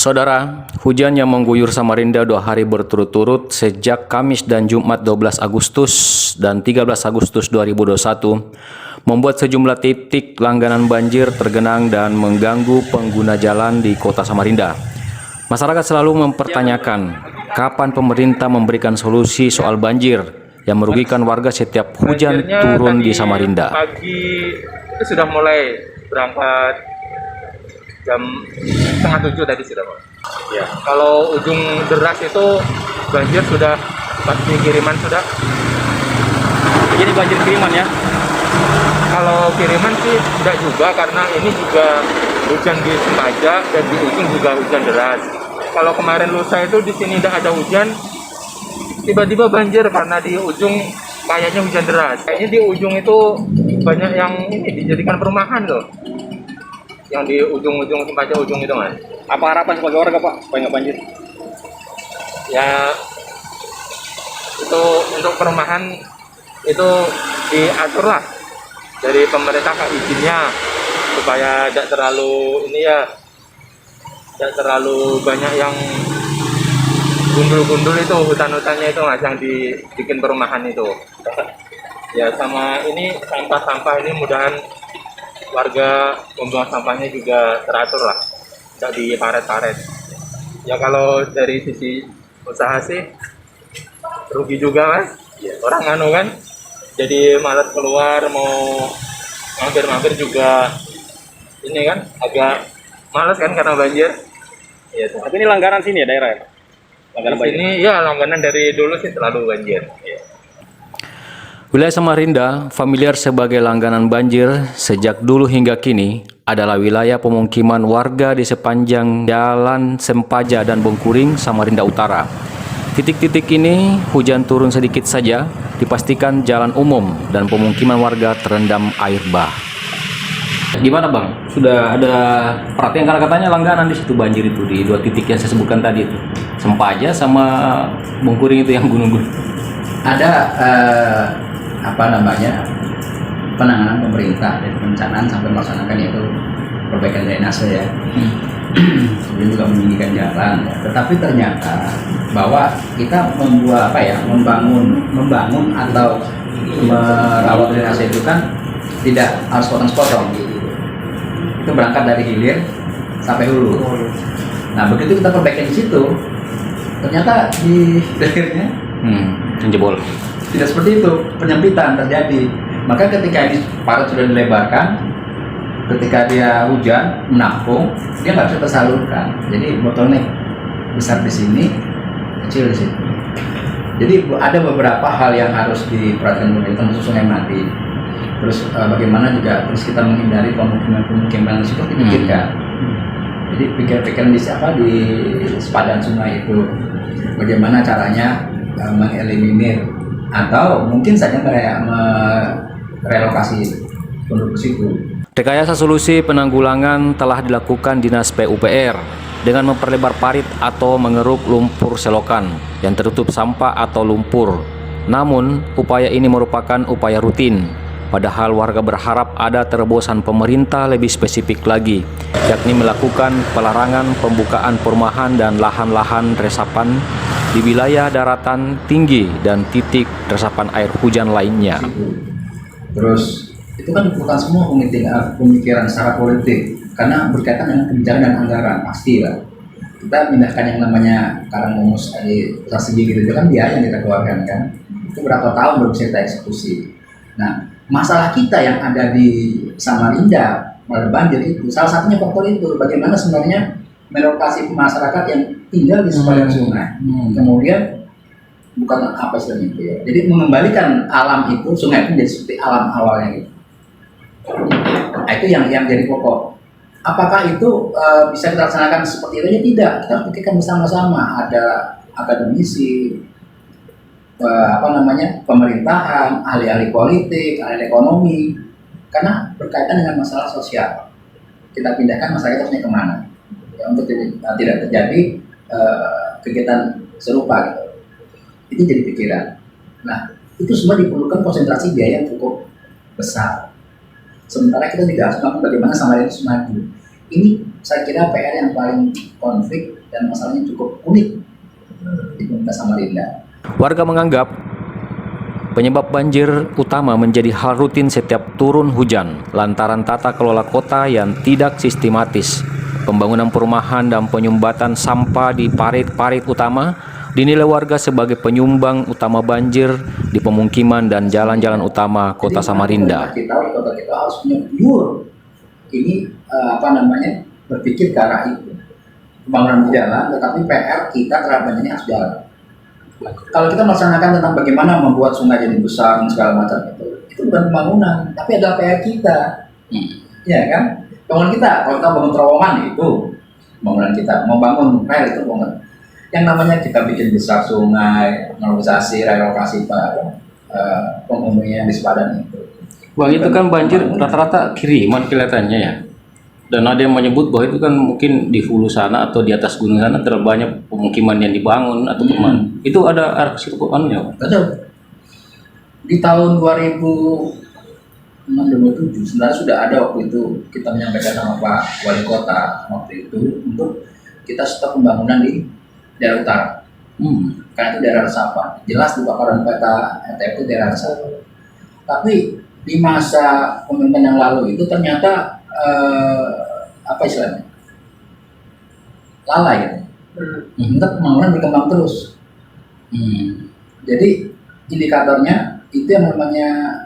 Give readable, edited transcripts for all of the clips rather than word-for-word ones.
Saudara, hujan yang mengguyur Samarinda 2 hari berturut-turut sejak Kamis dan Jumat 12 Agustus dan 13 Agustus 2021 membuat sejumlah titik langganan banjir tergenang dan mengganggu pengguna jalan di kota Samarinda. Masyarakat selalu mempertanyakan kapan pemerintah memberikan solusi soal banjir yang merugikan warga setiap hujan turun di Samarinda. Pagi itu sudah mulai berangkat jam 6:30 tadi sudah Pak. Ya, kalau ujung deras itu banjir sudah pasti kiriman sudah. Jadi banjir kiriman ya? Kalau kiriman sih tidak juga karena ini juga hujan di Sempaja dan di ujung juga hujan deras. Kalau kemarin lusa itu di sini tidak ada hujan, tiba-tiba banjir karena di ujung kayaknya hujan deras. Kayaknya di ujung itu banyak yang ini dijadikan perumahan loh. Yang di ujung-ujung Sempaja ujung itu Mas. Apa harapan sebagai warga Pak supaya nggak banjir? Ya itu untuk perumahan itu diatur lah dari pemerintah ke izinnya supaya tidak terlalu ini ya, tidak terlalu banyak yang gundul-gundul itu hutan-hutannya itu Mas yang dibikin perumahan itu. Ya sama ini sampah-sampah ini mudahan warga membuang sampahnya juga teratur lah, tidak diparet-paret. Ya kalau dari sisi usaha sih rugi juga Mas. Orang anu kan jadi malas keluar, mau mampir-mampir juga ini kan agak malas kan karena banjir. Ya, Tapi ini langganan sini ya daerah ya? Langganan banjir. ini ya langganan dari dulu sih selalu banjir. Ya. Wilayah Samarinda, familiar sebagai langganan banjir sejak dulu hingga kini, adalah wilayah pemukiman warga di sepanjang Jalan Sempaja dan Bongkuring, Samarinda Utara. Titik-titik ini hujan turun sedikit saja, dipastikan jalan umum dan pemukiman warga terendam air bah. Gimana Bang? Sudah ada perhatian karena katanya langganan di situ banjir itu di 2 titik yang saya sebutkan tadi itu, Sempaja sama Bongkuring itu yang gunung-gunung. Ada penanganan pemerintah dari perencanaan sampai melaksanakan yaitu perbaikan drainase ya. Kemudian juga meninggikan jalan ya. Tetapi ternyata bahwa kita membangun atau merawat drainase itu kan tidak harus potong-potong gitu. Itu berangkat dari hilir sampai hulu. Nah begitu kita perbaikan di situ, ternyata di hilirnya Jebol. tidak seperti itu, penyempitan terjadi. Maka ketika ini parit sudah dilebarkan, ketika dia hujan menampung, dia nggak bisa tersalurkan. Jadi bottleneck besar di sini, kecil di situ. Jadi ada beberapa hal yang harus diperhatikan pemerintah, termasuk Sungai Mati. Terus bagaimana juga terus kita menghindari pemukiman di situ dipikirkan. Jadi pikiran di sepadan sungai itu, bagaimana caranya mengeliminir atau mungkin saja merelokasi penduduk situ. Rekayasa solusi penanggulangan telah dilakukan Dinas PUPR dengan memperlebar parit atau mengeruk lumpur selokan yang tertutup sampah atau lumpur. Namun, upaya ini merupakan upaya rutin. Padahal warga berharap ada terobosan pemerintah lebih spesifik lagi, yakni melakukan pelarangan pembukaan perumahan dan lahan-lahan resapan di wilayah daratan tinggi dan titik resapan air hujan lainnya. Terus itu kan bukan semua pemikiran secara politik, karena berkaitan dengan kebijakan dan anggaran pasti lah. Kita pindahkan yang namanya Karangmongus di strategi gitu, itu kan biaya yang kita keluarkan kan. Itu berapa tahun baru bisa kita eksekusi. Nah, masalah kita yang ada di Samarinda melalui banjir itu salah satunya faktor itu, bagaimana sebenarnya merelokasi masyarakat yang tinggal di sepanjang sungai. Kemudian bukan apa istilahnya itu ya. Jadi mengembalikan alam itu, sungai itu menjadi seperti alam awalnya gitu. Nah, itu yang jadi pokok. Apakah itu bisa kita laksanakan seperti itu? Ya tidak. Kita harus pikirkan bersama-sama. Ada akademisi, pemerintahan, ahli-ahli politik, ahli ekonomi, karena berkaitan dengan masalah sosial. Kita pindahkan masyarakat harusnya kemana? Ya, untuk tidak terjadi kegiatan serupa gitu. Itu jadi pikiran. Nah, itu semua diperlukan konsentrasi biaya yang cukup besar. Sementara kita tidak harus melakukan bagaimana Samarinda itu maju. Ini saya kira PR yang paling konflik dan masalahnya cukup unik di Kota Samarinda. Warga menganggap penyebab banjir utama menjadi hal rutin setiap turun hujan lantaran tata kelola kota yang tidak sistematis. Pembangunan perumahan dan penyumbatan sampah di parit-parit utama dinilai warga sebagai penyumbang utama banjir di pemukiman dan jalan-jalan utama Kota Samarinda. Kota kita harus punya pure ini berpikir ke arah itu. Pembangunan jalan, tetapi PR kita terhadap ini harus jalan. Kalau kita melaksanakan tentang bagaimana membuat sungai jadi besar dan segala macam itu bukan pembangunan, tapi adalah PR kita, ya kan? Bangunan kita, kalau kita bangun terowongan itu pembangunan kita, mau bangun rel itu pembangunan. Yang namanya kita bikin besar sungai, normalisasi, relokasi penghuninya di sepadan itu. Bang, itu kan banjir rata-rata kiriman kelihatannya ya. Dan ada yang menyebut bahwa itu kan mungkin di hulu sana atau di atas gunung sana terlalu banyak pemukiman yang dibangun atau kemana. Itu ada arti anunya, Pak? Betul. Di tahun 2006-2007 sebenarnya sudah ada waktu itu kita menyampaikan sama Pak Wali Kota waktu itu untuk kita stop pembangunan di daerah utara. Karena itu daerah resapan. Jelas di paparan peta RT itu daerah resapan. Tapi di masa pemerintahan yang lalu itu ternyata lalai gitu. Untuk pembangunan berkembang terus. Jadi indikatornya itu yang namanya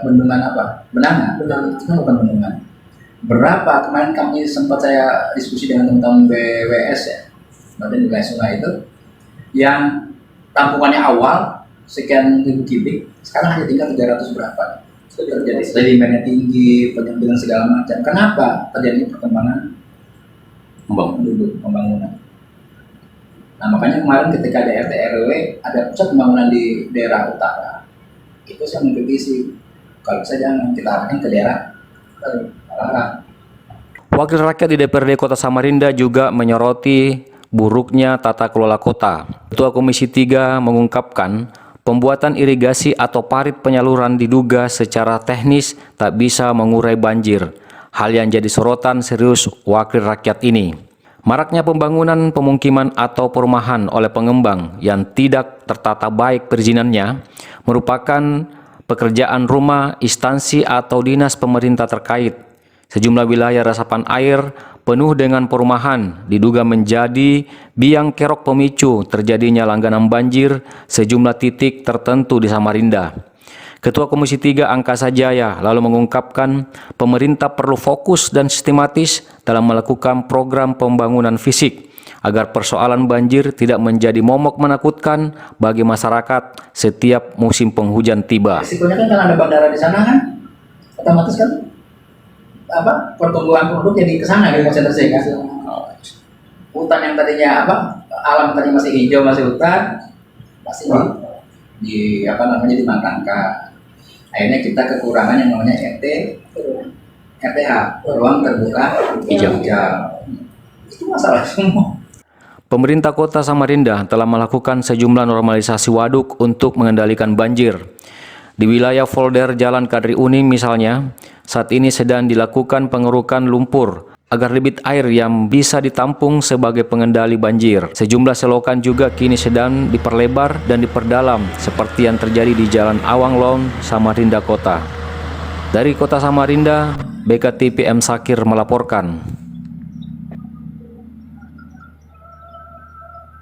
bendungan Benanga. Itu kan bukan bendungan. Berapa kemarin kami sempat saya diskusi dengan teman-teman BWS ya, Badan Wilayah Sungai itu, yang tampungannya awal sekian ribu kubik, sekarang hanya tinggal 300 berapa. Terjadi sedimennya tinggi, penyempitan segala macam. Kenapa terjadi perkembangan pembangunan? Nah makanya kemarin ketika ada RT RW ada pusat pembangunan di daerah utara, itu saya mengkritisi kalau bisa jangan kita arahkan ke daerah utara. Wakil rakyat di DPRD Kota Samarinda juga menyoroti buruknya tata kelola kota. Ketua Komisi 3 mengungkapkan pembuatan irigasi atau parit penyaluran diduga secara teknis tak bisa mengurai banjir. Hal yang jadi sorotan serius wakil rakyat ini. Maraknya pembangunan pemukiman atau perumahan oleh pengembang yang tidak tertata baik perizinannya merupakan pekerjaan rumah, instansi atau dinas pemerintah terkait. Sejumlah wilayah resapan air penuh dengan perumahan diduga menjadi biang kerok pemicu terjadinya langganan banjir sejumlah titik tertentu di Samarinda. Ketua Komisi 3 Angkasa Jaya lalu mengungkapkan pemerintah perlu fokus dan sistematis dalam melakukan program pembangunan fisik agar persoalan banjir tidak menjadi momok menakutkan bagi masyarakat setiap musim penghujan tiba. Risikonya kan karena ada bandara di sana kan, otomatis kan pertumbuhan penduduk jadi kesana gitu konsentrasi kan. Hutan yang tadinya alam tadinya masih hijau, masih hutan, pasti dimatangkan. Akhirnya kita kekurangan yang namanya RTH, ruang terbuka hijau. Itu masalah semua. Pemerintah Kota Samarinda telah melakukan sejumlah normalisasi waduk untuk mengendalikan banjir. Di wilayah folder Jalan Kadri Uning misalnya, saat ini sedang dilakukan pengerukan lumpur agar debit air yang bisa ditampung sebagai pengendali banjir. Sejumlah selokan juga kini sedang diperlebar dan diperdalam seperti yang terjadi di Jalan Awang Long, Samarinda Kota. Dari Kota Samarinda, BKTP M Sakir melaporkan.